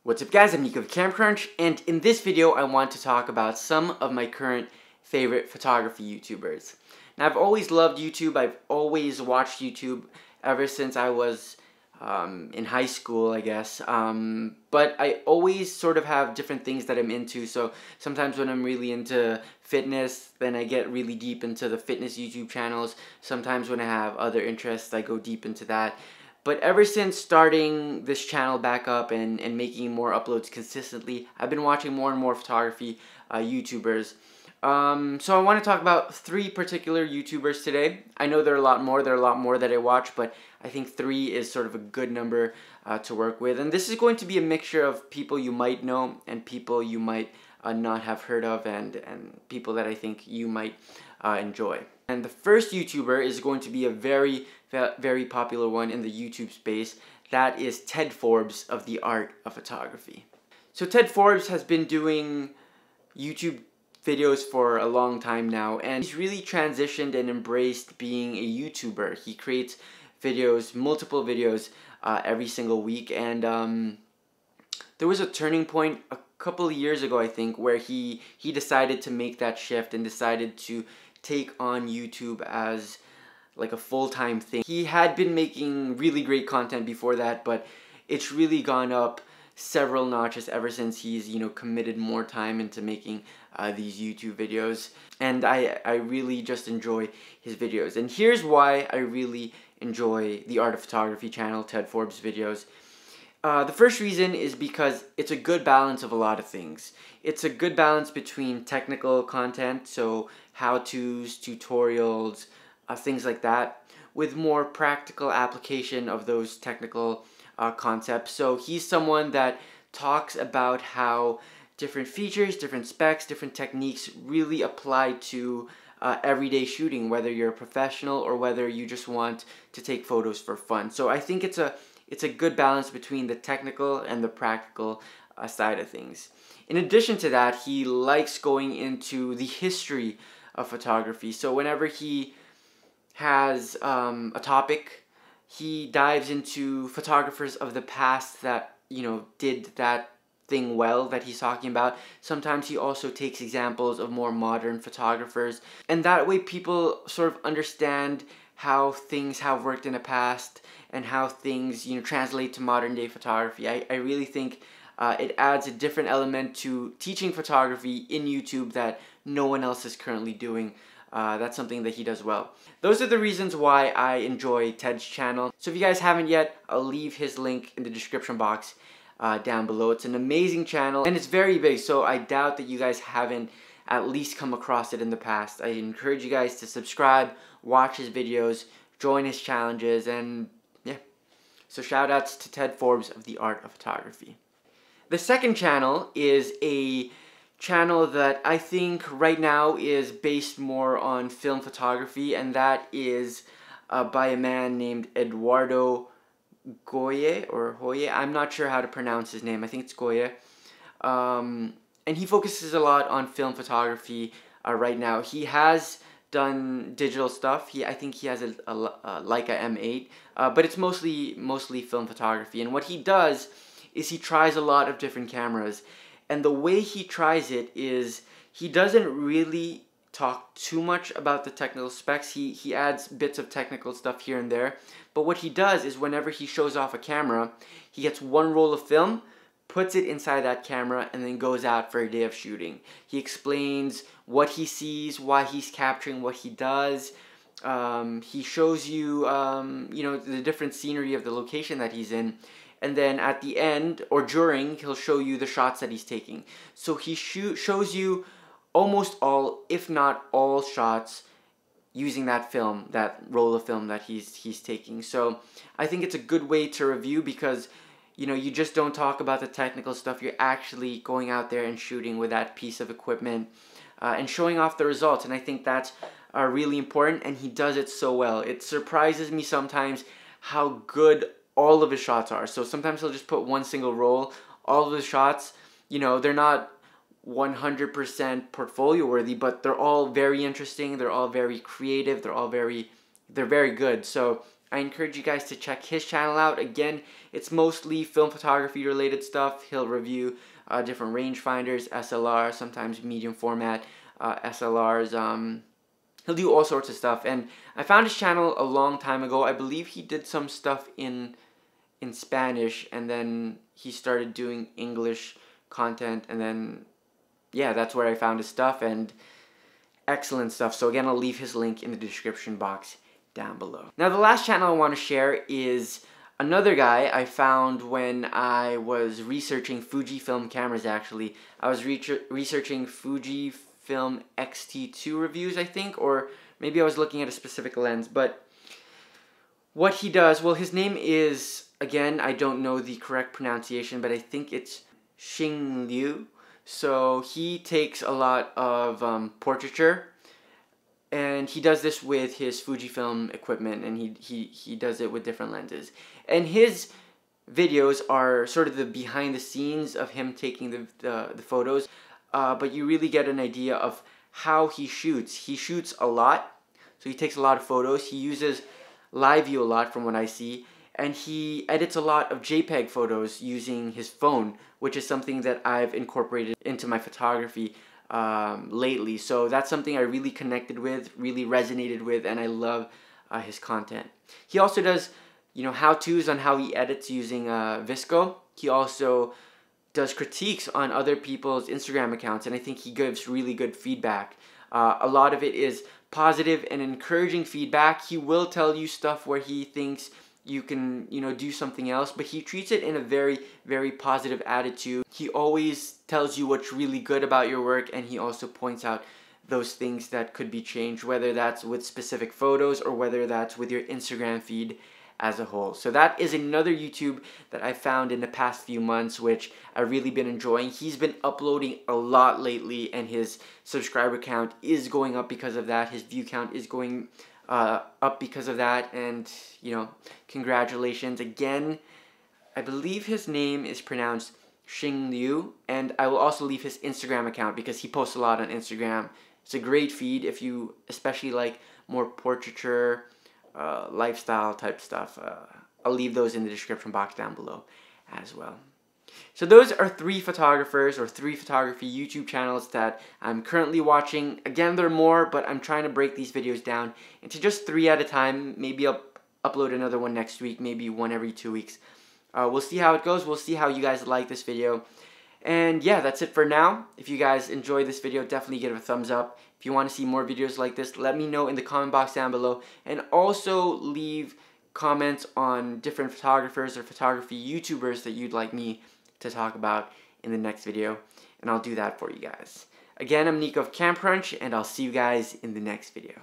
What's up guys, I'm Nico of CamCrunch, and in this video I want to talk about some of my current favorite photography YouTubers. Now I've always loved YouTube, I've always watched YouTube ever since I was in high school, I guess, but I always sort of have different things that I'm into. So sometimes when I'm really into fitness, then I get really deep into the fitness YouTube channels. Sometimes when I have other interests, I go deep into that. But ever since starting this channel back up and making more uploads consistently, I've been watching more and more photography YouTubers. So I want to talk about 3 particular YouTubers today. I know there are a lot more that I watch, but I think 3 is sort of a good number to work with. And this is going to be a mixture of people you might know and people you might not have heard of, and people that I think you might enjoy. And the first YouTuber is going to be a very popular one in the YouTube space. That is Ted Forbes of the Art of Photography. So Ted Forbes has been doing YouTube videos for a long time now, and he's really transitioned and embraced being a YouTuber. He creates videos, multiple videos every single week, and there was a turning point a couple of years ago, I think, where he decided to make that shift and decided to take on YouTube as like a full-time thing. He had been making really great content before that, but it's really gone up several notches ever since he's, committed more time into making these YouTube videos. And I really just enjoy his videos. And here's why I really enjoy the Art of Photography channel, Ted Forbes videos. The first reason is because it's a good balance of a lot of things. It's a good balance between technical content, so how-tos, tutorials, things like that, with more practical application of those technical concepts. So he's someone that talks about how different features, different specs, different techniques really apply to everyday shooting, whether you're a professional or whether you just want to take photos for fun. So I think it's a good balance between the technical and the practical side of things. In addition to that, he likes going into the history of photography. So whenever he has a topic, he dives into photographers of the past that, did that thing well that he's talking about. Sometimes he also takes examples of more modern photographers, and that way people sort of understand how things have worked in the past and how things, translate to modern day photography. I really think it adds a different element to teaching photography in YouTube that no one else is currently doing. That's something that he does well. Those are the reasons why I enjoy Ted's channel. So if you guys haven't yet, I'll leave his link in the description box down below. It's an amazing channel and it's very big, so I doubt that you guys haven't at least come across it in the past. I encourage you guys to subscribe, watch his videos, join his challenges, and yeah. So shout outs to Ted Forbes of the Art of Photography. The second channel is a channel that I think right now is based more on film photography, and that is by a man named Eduardo Goye or Hoye. I'm not sure how to pronounce his name. I think it's Goye. And he focuses a lot on film photography right now. He has done digital stuff. I think he has a Leica M8, but it's mostly film photography. And what he does is he tries a lot of different cameras. And the way he tries it is he doesn't really talk too much about the technical specs. He adds bits of technical stuff here and there. But what he does is whenever he shows off a camera, he gets one roll of film, puts it inside that camera, and then goes out for a day of shooting. He explains what he sees, why he's capturing what he does. He shows you, the different scenery of the location that he's in. And then at the end, or during, he'll show you the shots that he's taking. So he shows you almost all, if not all, shots using that film, that roll of film that he's taking. So I think it's a good way to review because, you just don't talk about the technical stuff. You're actually going out there and shooting with that piece of equipment and showing off the results. And I think that's really important, and he does it so well. It surprises me sometimes how good all of his shots are. So sometimes he'll just put one single roll. All of his shots, they're not 100% portfolio worthy, but they're all very interesting. They're all very creative. They're very good. So I encourage you guys to check his channel out. Again, it's mostly film photography related stuff. He'll review different rangefinders, SLR, sometimes medium format SLRs. He'll do all sorts of stuff. And I found his channel a long time ago. I believe he did some stuff in Spanish, and then he started doing English content, and then yeah, that's where I found his stuff, and excellent stuff. So again, I'll leave his link in the description box down below. Now the last channel I want to share is another guy I found when I was researching Fujifilm cameras. Actually, I was researching Fujifilm X-T2 reviews, I think, or maybe I was looking at a specific lens. But what he does, well, his name is, again, I don't know the correct pronunciation, but I think it's Xing Liu. So he takes a lot of portraiture, and he does this with his Fujifilm equipment, and he does it with different lenses. And his videos are sort of the behind the scenes of him taking the photos, but you really get an idea of how he shoots. He shoots a lot, so he takes a lot of photos. He uses live view a lot from what I see, and he edits a lot of JPEG photos using his phone, which is something that I've incorporated into my photography lately. So that's something I really connected with, really resonated with, and I love his content. He also does, you know, how-tos on how he edits using Visco. He also does critiques on other people's Instagram accounts, and I think he gives really good feedback. A lot of it is positive and encouraging feedback. He will tell you stuff where he thinks you can, you know, do something else, but he treats it in a very, very positive attitude. He always tells you what's really good about your work, and he also points out those things that could be changed, whether that's with specific photos or whether that's with your Instagram feed as a whole. So that is another YouTube that I found in the past few months, which I've really been enjoying. He's been uploading a lot lately, and his subscriber count is going up because of that. His view count is going up because of that, and you know, congratulations again. I believe his name is pronounced Xing Liu, and I will also leave his Instagram account because he posts a lot on Instagram. It's a great feed if you especially like more portraiture, lifestyle type stuff. I'll leave those in the description box down below as well. So those are three photographers or three photography YouTube channels that I'm currently watching. Again, there are more, but I'm trying to break these videos down into just 3 at a time. Maybe I'll upload another one next week, maybe one every 2 weeks. We'll see how it goes. We'll see how you guys like this video. And yeah, that's it for now. If you guys enjoyed this video, definitely give it a thumbs up. If you want to see more videos like this, let me know in the comment box down below. And also leave comments on different photographers or photography YouTubers that you'd like me to talk about in the next video, and I'll do that for you guys. Again, I'm Nico of CamCrunch, and I'll see you guys in the next video.